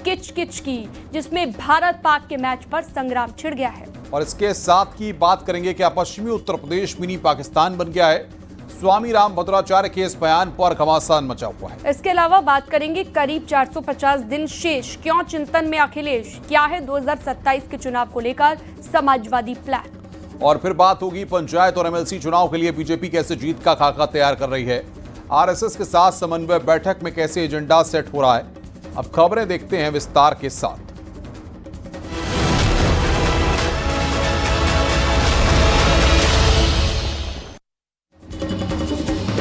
किच-किच की, जिसमें भारत पाक के मैच पर संग्राम छिड़ गया है। और इसके साथ ही बात करेंगे क्या पश्चिमी उत्तर प्रदेश मिनी पाकिस्तान बन गया है। स्वामी राम भद्राचार्य के इस बयान पर घमासान मचा हुआ है। इसके अलावा बात करेंगे करीब 450 दिन शेष, क्यों चिंतन में अखिलेश, क्या है 2027 के चुनाव को लेकर समाजवादी प्लान। और फिर बात होगी पंचायत और एमएलसी चुनाव के लिए बीजेपी कैसे जीत का खाका तैयार कर रही है। आरएसएस के साथ समन्वय बैठक में कैसे एजेंडा सेट हो रहा है। अब खबरें देखते हैं विस्तार के साथ।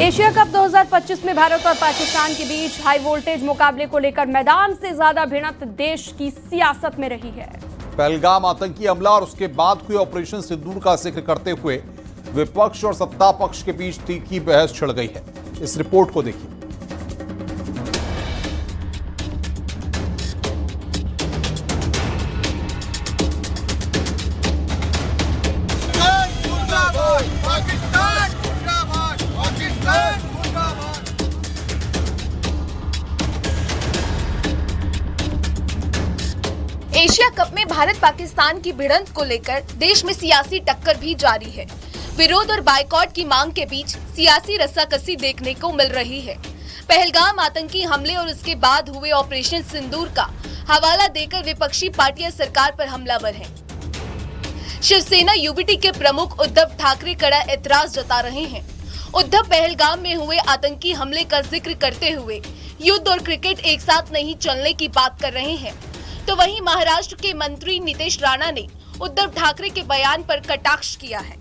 एशिया कप 2025 में भारत और पाकिस्तान के बीच हाई वोल्टेज मुकाबले को लेकर मैदान से ज्यादा भिड़ंत देश की सियासत में रही है। पहलगाम आतंकी हमला और उसके बाद हुए ऑपरेशन सिंदूर का जिक्र करते हुए विपक्ष और सत्ता पक्ष के बीच तीखी बहस छिड़ गई है। इस रिपोर्ट को देखिए। एशिया कप में भारत पाकिस्तान की भिड़ंत को लेकर देश में सियासी टक्कर भी जारी है। विरोध और बायकॉट की मांग के बीच सियासी रस्साकसी देखने को मिल रही है। पहलगाम आतंकी हमले और उसके बाद हुए ऑपरेशन सिंदूर का हवाला देकर विपक्षी पार्टियां सरकार पर हमलावर हैं। शिवसेना यूबीटी के प्रमुख उद्धव ठाकरे कड़ा एतराज जता रहे हैं। उद्धव पहलगाम में हुए आतंकी हमले का जिक्र करते हुए युद्ध और क्रिकेट एक साथ नहीं चलने की बात कर रहे हैं। तो वहीं महाराष्ट्र के मंत्री नीतीश राणा ने उद्धव ठाकरे के बयान पर कटाक्ष किया है।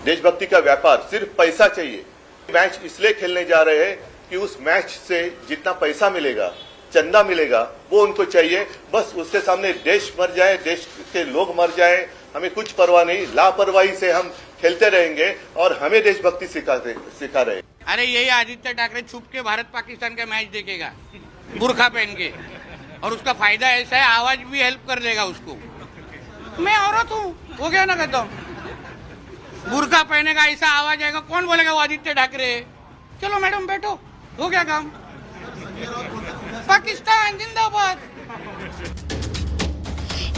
देशभक्ति का व्यापार सिर्फ पैसा चाहिए। मैच इसलिए खेलने जा रहे हैं कि उस मैच से जितना पैसा मिलेगा, चंदा मिलेगा, वो उनको चाहिए। बस उसके सामने देश मर जाए, देश के लोग मर जाए, हमें कुछ परवाह नहीं। लापरवाही से हम खेलते रहेंगे और हमें देशभक्ति सिखा रहे। अरे यही आदित्य ठाकरे छुप के भारत पाकिस्तान का मैच देखेगा बुर्खा पहन के, और उसका फायदा ऐसा है आवाज भी हेल्प कर देगा उसको। मैं औरत हूँ, हो गया ना कहता हूँ। बुर्खा पहने का ऐसा आवाज आएगा, कौन बोलेगा वो आदित्य ठाकरे। चलो मैडम बैठो, हो गया काम। पाकिस्तान जिंदाबाद।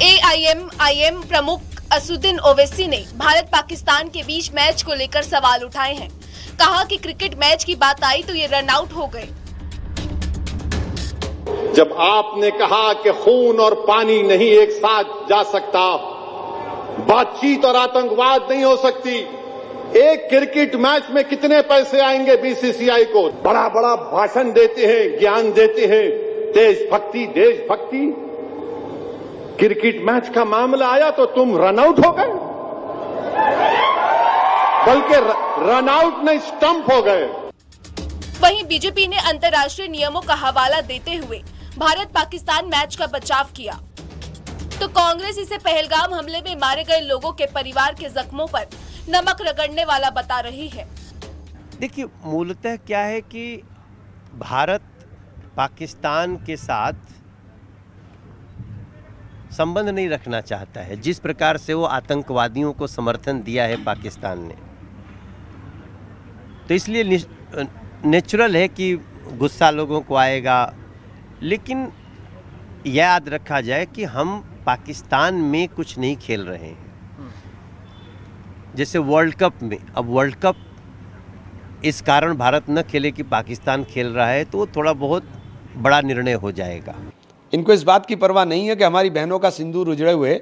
AIM प्रमुख असुद्दीन ओवैसी ने भारत पाकिस्तान के बीच मैच को लेकर सवाल उठाए हैं। कहा कि क्रिकेट मैच की बात आई तो ये रन आउट हो गए। जब आपने कहा कि खून और पानी नहीं एक साथ जा सकता, बातचीत और आतंकवाद नहीं हो सकती, एक क्रिकेट मैच में कितने पैसे आएंगे बीसीसीआई को? बड़ा बड़ा भाषण देते हैं, ज्ञान देते हैं, देशभक्ति देशभक्ति। क्रिकेट मैच का मामला आया तो तुम रन आउट हो गए, बल्कि रन आउट नहीं स्टंप हो गए। वहीं बीजेपी ने अंतर्राष्ट्रीय नियमों का हवाला देते हुए भारत पाकिस्तान मैच का बचाव किया, तो कांग्रेस इसे पहलगाम हमले में मारे गए लोगों के परिवार के जख्मों पर नमक रगड़ने वाला बता रही है। देखिए, मूलतः क्या है कि भारत पाकिस्तान के साथ संबंध नहीं रखना चाहता है। जिस प्रकार से वो आतंकवादियों को समर्थन दिया है पाकिस्तान ने, तो इसलिए नेचुरल है कि गुस्सा लोगों को आएगा। लेकिन याद रखा जाए कि हम पाकिस्तान में कुछ नहीं खेल रहे हैं। जैसे वर्ल्ड कप में, अब वर्ल्ड कप इस कारण भारत न खेले कि पाकिस्तान खेल रहा है, तो थोड़ा बहुत बड़ा निर्णय हो जाएगा। इनको इस बात की परवाह नहीं है कि हमारी बहनों का सिंदूर उजड़े हुए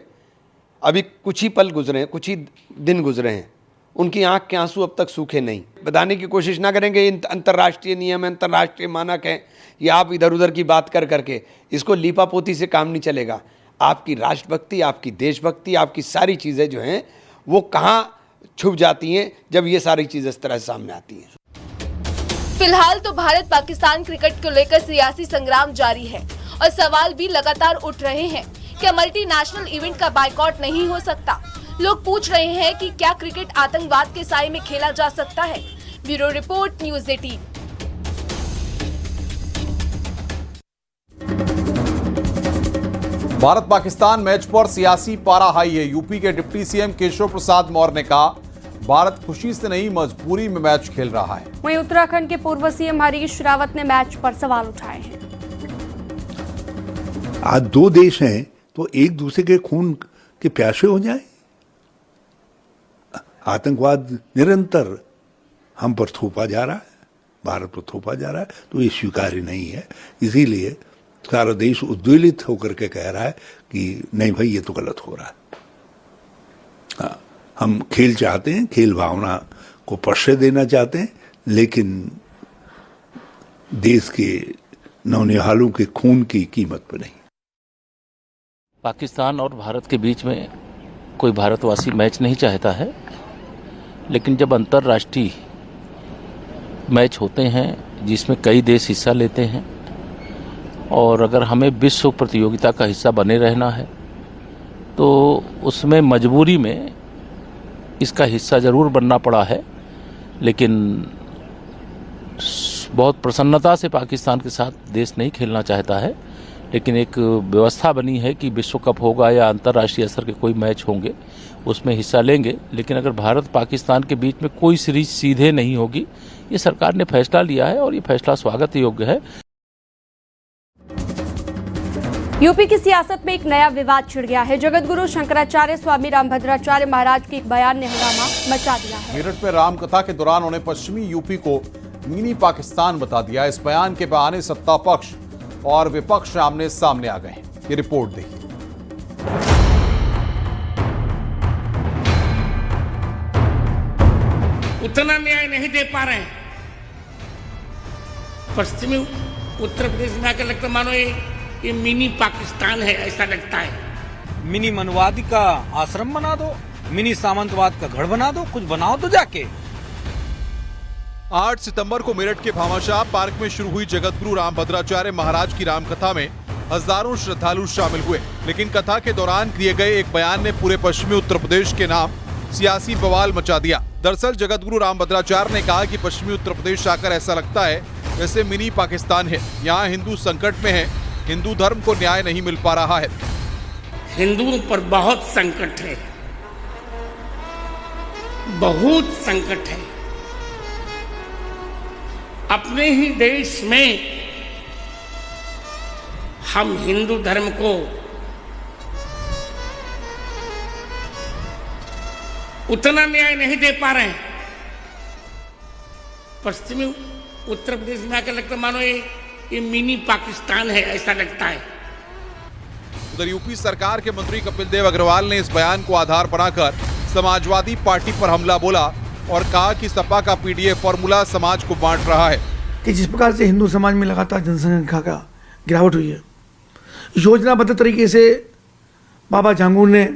अभी कुछ ही पल गुजरे हैं, कुछ ही दिन गुजरे हैं, उनकी आंख के आंसू अब तक सूखे नहीं। बताने की कोशिश ना करेंगे अंतर्राष्ट्रीय नियम, अंतर्राष्ट्रीय मानक है, ये आप इधर उधर की बात कर करके इसको लीपापोती से काम नहीं चलेगा। आपकी राष्ट्रभक्ति, आपकी देशभक्ति, आपकी सारी चीज़ें जो हैं वो कहाँ छुप जाती हैं जब ये सारी चीज़ें इस तरह से सामने आती हैं। फिलहाल तो भारत पाकिस्तान क्रिकेट को लेकर सियासी संग्राम जारी है और सवाल भी लगातार उठ रहे हैं कि मल्टीनेशनल इवेंट का बायकॉट नहीं हो सकता। लोग पूछ रहे हैं कि क्या क्रिकेट आतंकवाद के साए में खेला जा सकता है। Bureau report, news 18। Bharat Pakistan match पर सियासी पारा हाई है। यूपी के डिप्टी सीएम केशव प्रसाद मौर्य ने कहा, भारत खुशी से नहीं मजबूरी में मैच खेल रहा है। वहीं उत्तराखंड के पूर्व सीएम हरीश रावत ने मैच पर सवाल उठाए हैं। आज दो देश हैं तो एक दूसरे के खून के प्यासे हो जाए। आतंकवाद निरंतर हम पर थोपा जा रहा है, भारत पर थोपा जा रहा है, तो ये स्वीकार्य नहीं है। इसीलिए सारा देश उद्वेलित होकर के कह रहा है कि नहीं भाई ये तो गलत हो रहा है। हाँ, हम खेल चाहते हैं, खेल भावना को परिचय देना चाहते हैं, लेकिन देश के नौनिहालों के खून की कीमत पर नहीं। पाकिस्तान और भारत के बीच में कोई भारतवासी मैच नहीं चाहता है, लेकिन जब अंतर्राष्ट्रीय मैच होते हैं जिसमें कई देश हिस्सा लेते हैं और अगर हमें विश्व प्रतियोगिता का हिस्सा बने रहना है तो उसमें मजबूरी में इसका हिस्सा ज़रूर बनना पड़ा है। लेकिन बहुत प्रसन्नता से पाकिस्तान के साथ देश नहीं खेलना चाहता है, लेकिन एक व्यवस्था बनी है कि विश्व कप होगा या अंतर्राष्ट्रीय स्तर के कोई मैच होंगे उसमें हिस्सा लेंगे। लेकिन अगर भारत पाकिस्तान के बीच में कोई सीरीज सीधे नहीं होगी, ये सरकार ने फैसला लिया है और ये फैसला स्वागत योग्य है। यूपी की सियासत में एक नया विवाद छिड़ गया है। जगतगुरु शंकराचार्य स्वामी रामभद्राचार्य महाराज के एक बयान ने हंगामा मचा दिया है। मेरठ में रामकथा के दौरान उन्होंने पश्चिमी यूपी को मिनी पाकिस्तान बता दिया। इस बयान के बहाने सत्ता पक्ष और विपक्ष आमने सामने आ गए हैं। ये रिपोर्ट देखिए। उतना न्याय नहीं दे पा रहे हैं। पश्चिमी उत्तर प्रदेश में आकर लगता मानो ये मिनी पाकिस्तान है, ऐसा लगता है। मिनी मनवादी का आश्रम बना दो, मिनी सामंतवाद का गढ़ बना दो, कुछ बनाओ तो जाके। 8 सितंबर को मेरठ के भामाशाह पार्क में शुरू हुई जगतगुरु रामभद्राचार्य महाराज की रामकथा में हजारों श्रद्धालु शामिल हुए, लेकिन कथा के दौरान दिए गए एक बयान ने पूरे पश्चिमी उत्तर प्रदेश के नाम सियासी बवाल मचा दिया। दरअसल जगतगुरु रामभद्राचार्य ने कहा कि पश्चिमी उत्तर प्रदेश आकर ऐसा लगता है जैसे मिनी पाकिस्तान है। यहाँ हिंदू संकट में है, हिंदू धर्म को न्याय नहीं मिल पा रहा है। हिंदुओं पर बहुत संकट है, बहुत संकट है। अपने ही देश में हम हिंदू धर्म को उतना न्याय नहीं दे पा रहे हैं। पश्चिमी उत्तर प्रदेश में आकर लगता मानो ये मिनी पाकिस्तान है, ऐसा लगता है। उधर यूपी सरकार के मंत्री कपिल देव अग्रवाल ने इस बयान को आधार बनाकर समाजवादी पार्टी पर हमला बोला और कहा कि सपा का पीडीएफ फॉर्मूला समाज को बांट रहा है। कि जिस प्रकार से हिंदू समाज में लगातार जनसंख्या का गिरावट हुई है, योजनाबद्ध तरीके से बाबा झांगुर ने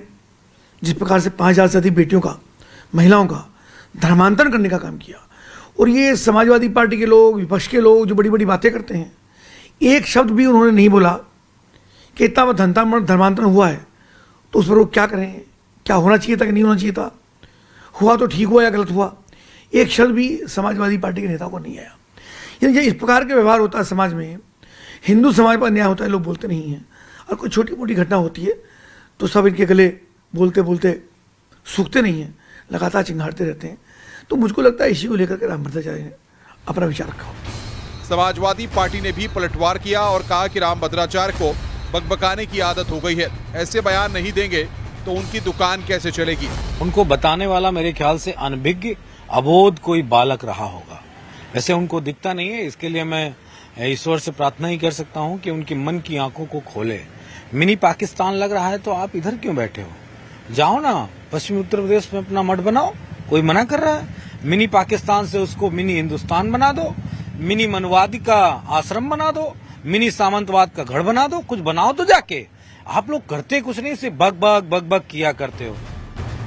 जिस प्रकार से 5000 से अधिक बेटियों का, महिलाओं का धर्मांतरण करने का काम किया, और ये समाजवादी पार्टी के लोग, विपक्ष के लोग जो बड़ी बड़ी बातें करते हैं, एक शब्द भी उन्होंने नहीं बोला कि इतना धर्मांतरण हुआ है तो उस पर वो क्या करें, क्या होना चाहिए था कि नहीं होना चाहिए था, हुआ तो ठीक हुआ या गलत हुआ, एक शब्द भी समाजवादी पार्टी के नेताओं को नहीं आया। यानी इस प्रकार के व्यवहार होता है समाज में, हिंदू समाज पर अन्याय होता है, लोग बोलते नहीं हैं, और कोई छोटी मोटी घटना होती है तो सब इनके गले बोलते बोलते सूखते नहीं हैं, लगातार चिंगारते रहते हैं। तो मुझको लगता है इसी को लेकर के रामभद्राचार्य ने अपना विचार रखा। समाजवादी पार्टी ने भी पलटवार किया और कहा कि रामभद्राचार्य को बकबकाने की आदत हो गई है, ऐसे बयान नहीं देंगे तो उनकी दुकान कैसे चलेगी। उनको बताने वाला मेरे ख्याल से अनभिज्ञ अबोध कोई बालक रहा होगा। वैसे उनको दिखता नहीं है, इसके लिए मैं ईश्वर से प्रार्थना ही कर सकता हूं कि उनकी मन की आंखों को खोले। मिनी पाकिस्तान लग रहा है तो आप इधर क्यों बैठे हो, जाओ ना पश्चिमी उत्तर प्रदेश में अपना मठ बनाओ, कोई मना कर रहा है। मिनी पाकिस्तान से उसको मिनी हिंदुस्तान बना दो, मिनी मनवादी का आश्रम बना दो, मिनी सामंतवाद का गढ़ बना दो, कुछ बनाओ तो जाके। आप लोग करते कुछ नहीं, सिर्फ बक किया करते हो।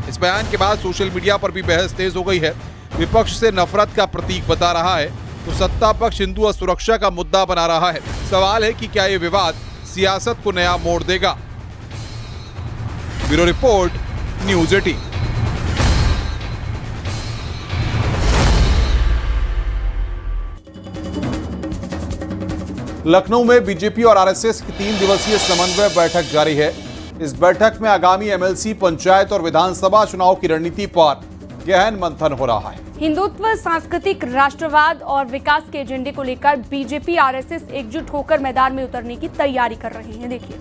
इस बयान के बाद सोशल मीडिया पर भी बहस तेज हो गई है। विपक्ष से नफरत का प्रतीक बता रहा है तो सत्ता पक्ष हिंदू सुरक्षा का मुद्दा बना रहा है। सवाल है कि क्या ये विवाद सियासत को नया मोड़ देगा। Bureau report, news 18। लखनऊ में बीजेपी और आरएसएस की 3 दिवसीय समन्वय बैठक जारी है। इस बैठक में आगामी एमएलसी, पंचायत और विधानसभा चुनाव की रणनीति पर गहन मंथन हो रहा है। हिंदुत्व, सांस्कृतिक राष्ट्रवाद और विकास के एजेंडे को लेकर बीजेपी आरएसएस एकजुट होकर मैदान में उतरने की तैयारी कर रही है। देखिए,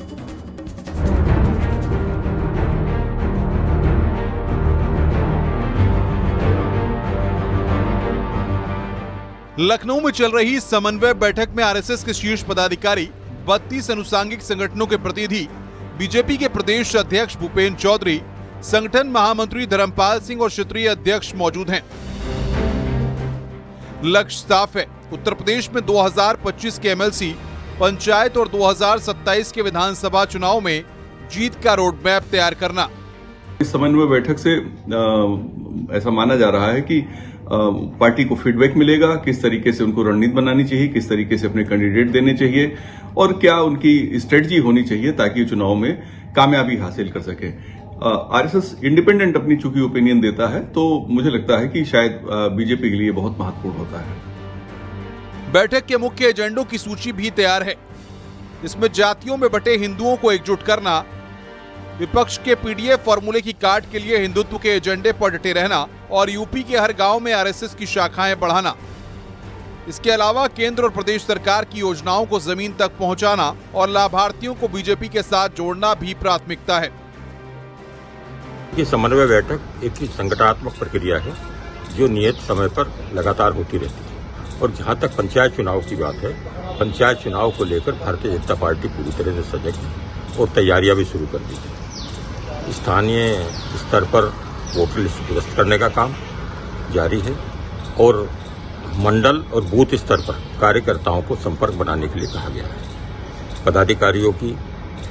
लखनऊ में चल रही समन्वय बैठक में आरएसएस के शीर्ष पदाधिकारी, 32 अनुसांगिक संगठनों के प्रतिनिधि, बीजेपी के प्रदेश अध्यक्ष भूपेंद्र चौधरी, संगठन महामंत्री धर्मपाल सिंह और क्षेत्रीय अध्यक्ष मौजूद हैं। लक्ष्य साफ है, उत्तर प्रदेश में 2025 के एमएलसी, पंचायत और 2027 के विधानसभा चुनाव में जीत का रोड मैप तैयार करना। इस समन्वय बैठक से ऐसा माना जा रहा है कि पार्टी को फीडबैक मिलेगा, किस तरीके से उनको रणनीति बनानी चाहिए, किस तरीके से अपने कैंडिडेट देने चाहिए और क्या उनकी स्ट्रेटजी होनी चाहिए ताकि चुनाव में कामयाबी हासिल कर सके। आरएसएस इंडिपेंडेंट अपनी चूंकि ओपिनियन देता है तो मुझे लगता है कि शायद बीजेपी के लिए बहुत महत्वपूर्ण होता है। बैठक के मुख्य एजेंडों की सूची भी तैयार है। इसमें जातियों में बटे हिंदुओं को एकजुट करना, विपक्ष के पीडीएफ फॉर्मूले की काट के लिए हिंदुत्व के एजेंडे पर डटे रहना और यूपी के हर गांव में आरएसएस की शाखाएं बढ़ाना। इसके अलावा केंद्र और प्रदेश सरकार की योजनाओं को जमीन तक पहुंचाना और लाभार्थियों को बीजेपी के साथ जोड़ना भी प्राथमिकता है। ये समन्वय बैठक एक संगठनात्मक प्रक्रिया है जो नियत समय पर लगातार होती रहती है और जहां तक पंचायत चुनाव की बात है, पंचायत चुनाव को लेकर भारतीय जनता पार्टी पूरी तरह से सजग है और तैयारियां भी शुरू कर दी है। स्थानीय स्तर पर वोटर लिस्ट दुरुस्त करने का काम जारी है और मंडल और बूथ स्तर पर कार्यकर्ताओं को संपर्क बनाने के लिए कहा गया है। पदाधिकारियों की,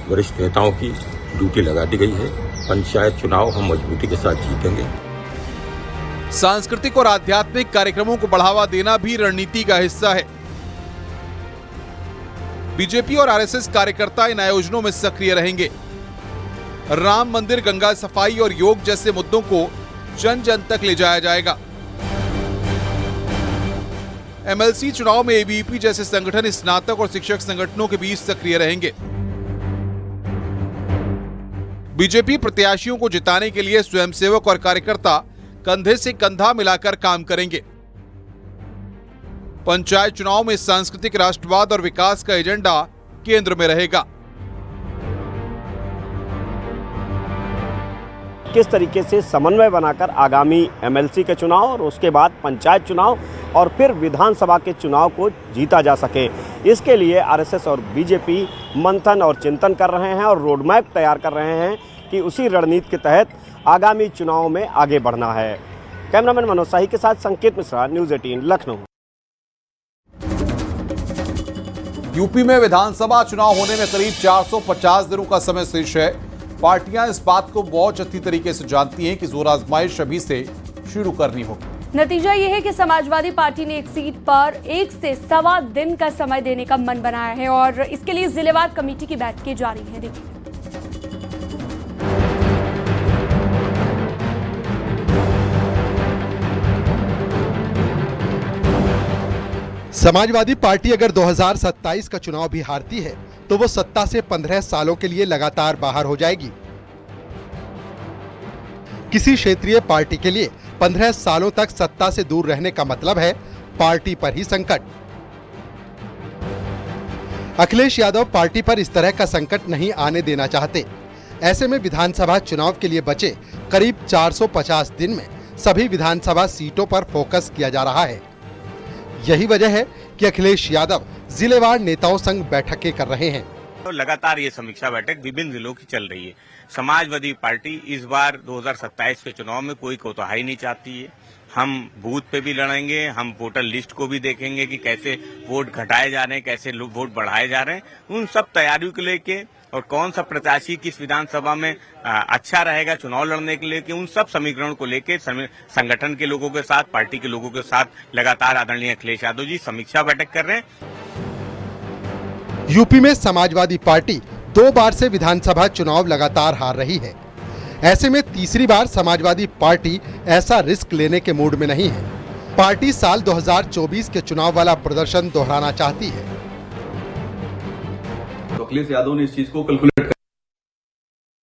वरिष्ठ नेताओं की ड्यूटी लगा दी गई है। पंचायत चुनाव हम मजबूती के साथ जीतेंगे। सांस्कृतिक और आध्यात्मिक कार्यक्रमों को बढ़ावा देना भी रणनीति का हिस्सा है। बीजेपी और आरएसएस कार्यकर्ता इन आयोजनों में सक्रिय रहेंगे। राम मंदिर, गंगा सफाई और योग जैसे मुद्दों को जन जन तक ले जाया जाएगा। एमएलसी चुनाव में एबीवीपी जैसे संगठन स्नातक और शिक्षक संगठनों के बीच सक्रिय रहेंगे। बीजेपी प्रत्याशियों को जिताने के लिए स्वयंसेवक और कार्यकर्ता कंधे से कंधा मिलाकर काम करेंगे। पंचायत चुनाव में सांस्कृतिक राष्ट्रवाद और विकास का एजेंडा केंद्र में रहेगा। किस तरीके से समन्वय बनाकर आगामी एमएलसी के चुनाव और उसके बाद पंचायत चुनाव और फिर विधानसभा के चुनाव को जीता जा सके, इसके लिए आरएसएस और बीजेपी मंथन और चिंतन कर रहे हैं और रोड मैप तैयार कर रहे हैं कि उसी रणनीति के तहत आगामी चुनाव में आगे बढ़ना है। कैमरामैन मनोज शाही के साथ संकेत मिश्रा, न्यूज़ 18 लखनऊ। यूपी में विधानसभा चुनाव होने में करीब 450 दिनों का समय शेष है। पार्टियां इस बात को बहुत अच्छी तरीके से जानती हैं कि जोर आजमाइश अभी से शुरू करनी होगी। नतीजा ये है कि समाजवादी पार्टी ने एक सीट पर 1 से सवा दिन का समय देने का मन बनाया है और इसके लिए जिलेवार कमेटी की बैठकें जारी हैं। देखिए, समाजवादी पार्टी अगर 2027 का चुनाव भी हारती है तो वो सत्ता से 15 सालों के लिए लगातार बाहर हो जाएगी। किसी क्षेत्रीय पार्टी के लिए 15 सालों तक सत्ता से दूर रहने का मतलब है पार्टी पर ही संकट। अखिलेश यादव पार्टी पर इस तरह का संकट नहीं आने देना चाहते। ऐसे में विधानसभा चुनाव के लिए बचे करीब 450 दिन में सभी विधानसभा सीटों पर फोकस किया जा रहा है। यही वजह है कि अखिलेश यादव जिलेवार नेताओं संग बैठकें कर रहे हैं। तो लगातार ये समीक्षा बैठक विभिन्न जिलों की चल रही है। समाजवादी पार्टी इस बार 2027 के चुनाव में कोई कोताही नहीं चाहती है। हम बूथ पे भी लड़ेंगे, हम वोटर लिस्ट को भी देखेंगे कि कैसे वोट घटाए जा रहे हैं, कैसे वोट बढ़ाए जा रहे हैं। उन सब तैयारियों को लेके और कौन सा प्रत्याशी किस विधानसभा में अच्छा रहेगा चुनाव लड़ने के लिए, कि उन सब समीकरणों को लेके संगठन के लोगों के साथ, पार्टी के लोगों के साथ लगातार आदरणीय अखिलेश यादव जी समीक्षा बैठक कर रहे हैं। यूपी में समाजवादी पार्टी 2 बार से विधानसभा चुनाव लगातार हार रही है। ऐसे में तीसरी बार समाजवादी पार्टी ऐसा रिस्क लेने के मूड में नहीं है। पार्टी साल 2024 के चुनाव वाला प्रदर्शन दोहराना चाहती है। तो अखिलेश यादव ने इस चीज को कैलकुलेट कर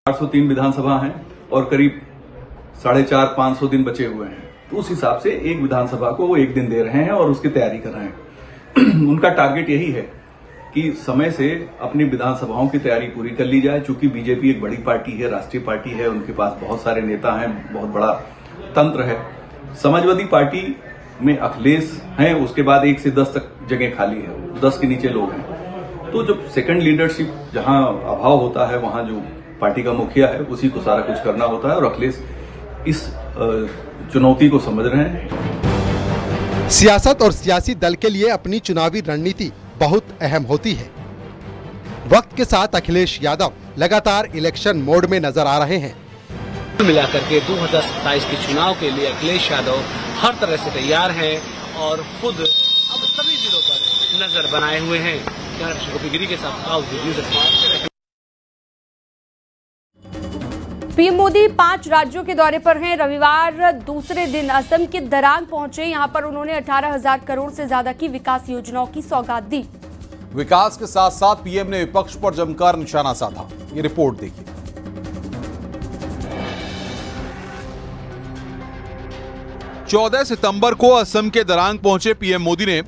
403 विधानसभा हैं और करीब 450-500 दिन बचे हुए हैं, तो उस हिसाब से एक विधानसभा को वो 1 दिन दे रहे हैं और उसकी तैयारी कर रहे हैं। उनका टारगेट यही है कि समय से अपनी विधानसभाओं की तैयारी पूरी कर ली जाए। चूंकि बीजेपी एक बड़ी पार्टी है, राष्ट्रीय पार्टी है, उनके पास बहुत सारे नेता हैं, बहुत बड़ा तंत्र है। समाजवादी पार्टी में अखिलेश हैं, उसके बाद 1 से 10 तक जगह खाली है, 10 के नीचे लोग हैं। तो जब सेकंड लीडरशिप जहां अभाव होता है, वहां जो पार्टी का मुखिया है उसी को सारा कुछ करना होता है, और अखिलेश इस चुनौती को समझ रहे हैं। सियासत और सियासी दल के लिए अपनी चुनावी रणनीति बहुत अहम होती है। वक्त के साथ अखिलेश यादव लगातार इलेक्शन मोड में नजर आ रहे हैं। मिलाकर के 2027 के चुनाव के लिए अखिलेश यादव हर तरह से तैयार हैं और खुद अब सभी जिलों पर नजर बनाए हुए हैं। गिरी के साथ पीएम मोदी 5 राज्यों के दौरे पर हैं। रविवार दूसरे दिन असम के दरांग पहुंचे। यहां पर उन्होंने 18,000 करोड़ से ज्यादा की विकास योजनाओं की सौगात दी। विकास के साथ साथ पीएम ने विपक्ष पर जमकर निशाना साधा। ये रिपोर्ट देखिए। 14 सितंबर को असम के दरांग पहुंचे पीएम मोदी ने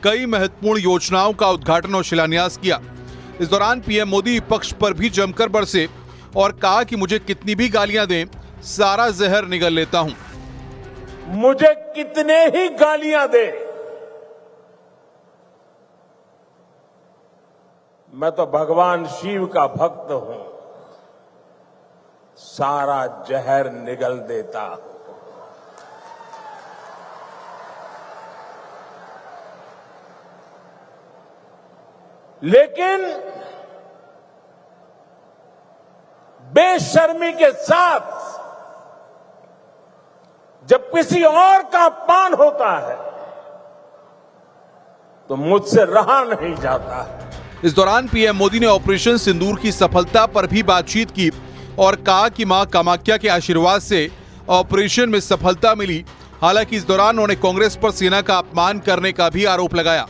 कई महत्वपूर्ण योजनाओं का उद्घाटन और शिलान्यास किया। इस दौरान पीएम मोदी विपक्ष पर भी जमकर बरसे और कहा कि मुझे कितनी भी गालियां दें, सारा जहर निगल लेता हूं। मुझे कितने ही गालियां दे, मैं तो भगवान शिव का भक्त हूं, सारा जहर निगल देता हूं। लेकिन बेशर्मी के साथ जब किसी और का अपमान होता है तो मुझसे रहा नहीं जाता है। इस दौरान पीएम मोदी ने ऑपरेशन सिंदूर की सफलता पर भी बातचीत की और कहा कि मां कामाख्या के आशीर्वाद से ऑपरेशन में सफलता मिली। हालांकि इस दौरान उन्होंने कांग्रेस पर सेना का अपमान करने का भी आरोप लगाया।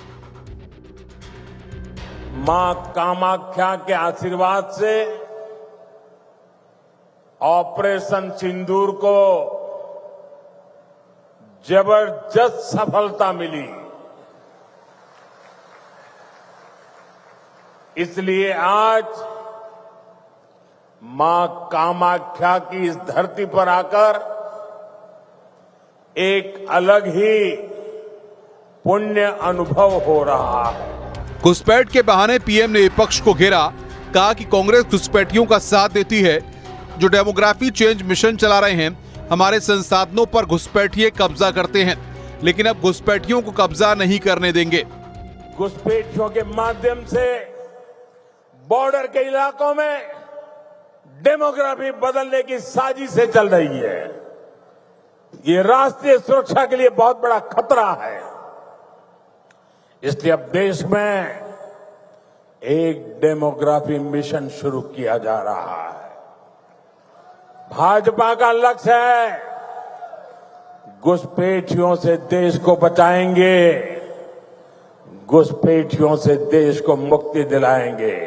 मां कामाख्या के आशीर्वाद से ऑपरेशन सिंदूर को जबरदस्त सफलता मिली। इसलिए आज मां कामाख्या की इस धरती पर आकर एक अलग ही पुण्य अनुभव हो रहा है। घुसपैठ के बहाने पीएम ने विपक्ष को घेरा। कहा कि कांग्रेस घुसपैठियों का साथ देती है जो डेमोग्राफी चेंज मिशन चला रहे हैं। हमारे संसाधनों पर घुसपैठिए कब्जा करते हैं, लेकिन अब घुसपैठियों को कब्जा नहीं करने देंगे। घुसपैठियों के माध्यम से बॉर्डर के इलाकों में डेमोग्राफी बदलने की साजिशें चल रही है। ये राष्ट्रीय सुरक्षा के लिए बहुत बड़ा खतरा है। इसलिए अब देश में एक डेमोग्राफी मिशन शुरू किया जा रहा है। भाजपा का लक्ष्य है घुसपैठियों से देश को बचाएंगे, घुसपैठियों से देश को मुक्ति दिलाएंगे।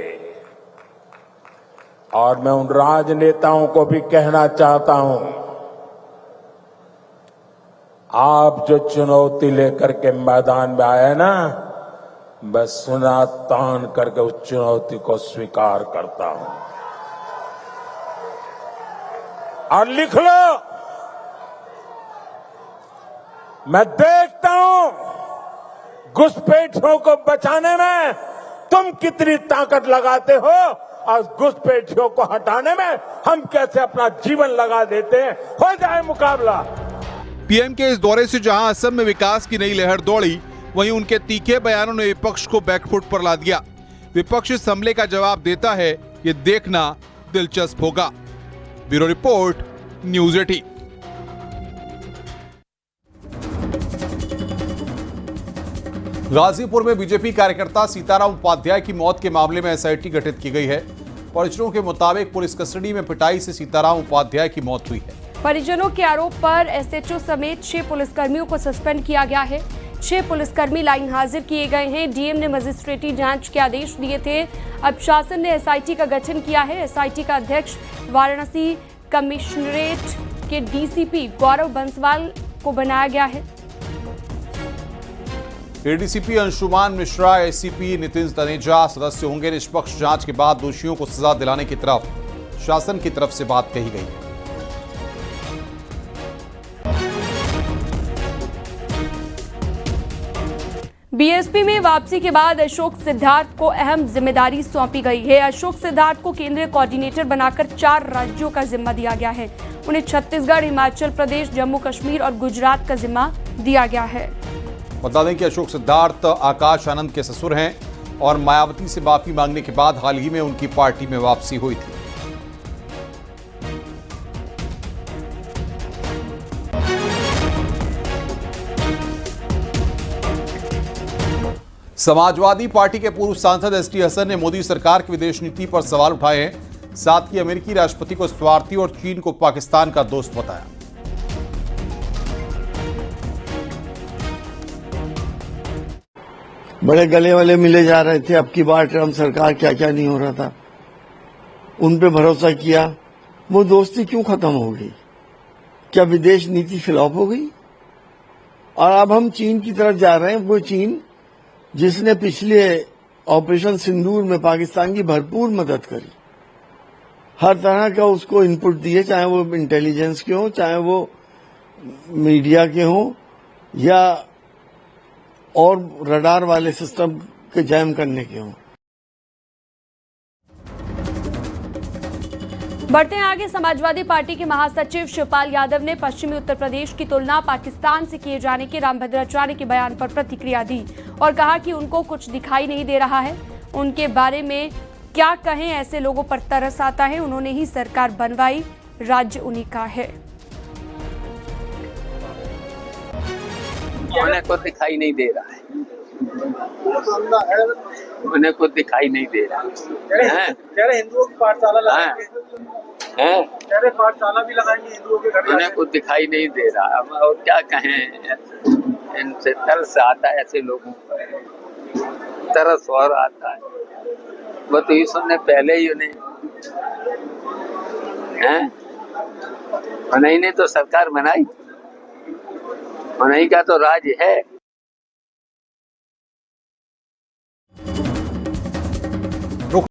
और मैं उन राजनेताओं को भी कहना चाहता हूं, आप जो चुनौती लेकर के मैदान में आए ना, मैं सुना तान करके उस चुनौती को स्वीकार करता हूं। और लिख लो, मैं देखता हूं घुसपैठियों को बचाने में तुम कितनी ताकत लगाते हो और घुसपैठियों को हटाने में हम कैसे अपना जीवन लगा देते हैं। हो जाए मुकाबला। पीएम के इस दौरे से जहां असम में विकास की नई लहर दौड़ी, वहीं उनके तीखे बयानों ने विपक्ष को बैकफुट पर ला दिया। विपक्ष इस हमले का जवाब देता है, ये देखना दिलचस्प होगा। Bureau report, news 18। गाजीपुर में बीजेपी कार्यकर्ता सीताराम उपाध्याय की मौत के मामले में एसआईटी गठित की गई है। परिजनों के मुताबिक पुलिस कस्टडी में पिटाई से सीताराम उपाध्याय की मौत हुई है। परिजनों के आरोप पर एसएचओ समेत 6 पुलिसकर्मियों को सस्पेंड किया गया है। 6 पुलिसकर्मी लाइन हाजिर किए गए हैं। डीएम ने मजिस्ट्रेटी जांच के आदेश दिए थे। अब शासन ने एसआईटी का गठन किया है। एसआईटी का अध्यक्ष वाराणसी कमिश्नरेट के डीसीपी गौरव बंसवाल को बनाया गया है। एडीसीपी अंशुमान मिश्रा, एसीपी नितिन तनेजा सदस्य होंगे। निष्पक्ष जांच के बाद दोषियों को सजा दिलाने की तरफ शासन की तरफ से बात कही गई है। बीएसपी में वापसी के बाद अशोक सिद्धार्थ को अहम जिम्मेदारी सौंपी गई है। अशोक सिद्धार्थ को केंद्रीय कोऑर्डिनेटर बनाकर 4 राज्यों का जिम्मा दिया गया है। उन्हें छत्तीसगढ़, हिमाचल प्रदेश, जम्मू कश्मीर और गुजरात का जिम्मा दिया गया है। बता दें कि अशोक सिद्धार्थ आकाश आनंद के ससुर हैं और मायावती से माफी मांगने के बाद हाल ही में उनकी पार्टी में वापसी हुई थी। समाजवादी पार्टी के पूर्व सांसद एसटी हसन ने मोदी सरकार की विदेश नीति पर सवाल उठाए हैं। साथ ही अमेरिकी राष्ट्रपति को स्वार्थी और चीन को पाकिस्तान का दोस्त बताया। बड़े गले वाले मिले जा रहे थे, अब की बार ट्रम्प सरकार क्या क्या नहीं हो रहा था, उन पे भरोसा किया। वो दोस्ती क्यों खत्म हो गई? क्या विदेश नीति फ्लॉप हो गई? और अब हम चीन की तरफ जा रहे हैं। वो चीन जिसने पिछले ऑपरेशन सिंदूर में पाकिस्तान की भरपूर मदद करी, हर तरह का उसको इनपुट दिए, चाहे वो इंटेलिजेंस के हो, चाहे वो मीडिया के हो, या और रडार वाले सिस्टम के जैम करने के हों। बढ़ते हैं आगे। समाजवादी पार्टी के महासचिव शिवपाल यादव ने पश्चिमी उत्तर प्रदेश की तुलना पाकिस्तान से किए जाने के रामभद्राचार्य के बयान पर प्रतिक्रिया दी और कहा कि उनको कुछ दिखाई नहीं दे रहा है। उनके बारे में क्या कहें, ऐसे लोगों पर तरस आता है। उन्होंने ही सरकार बनवाई, राज्य उन्हीं का है। उन्हें को दिखाई नहीं दे रहा है, उन्हें को दिखाई नहीं दे रहा है। हिंदुओं की पाठशाला लगाएंगे, पाठशाला भी लगाएंगे हिंदुओं के घर, उन्हें को दिखाई नहीं दे रहा। और क्या कहें, इनसे तरस आता है, ऐसे लोगों पर तरस और आता है। वो तो ईश्वर ने पहले ही उन्हें उन्हीं ने तो सरकार बनाई, उन्हीं का तो राज है।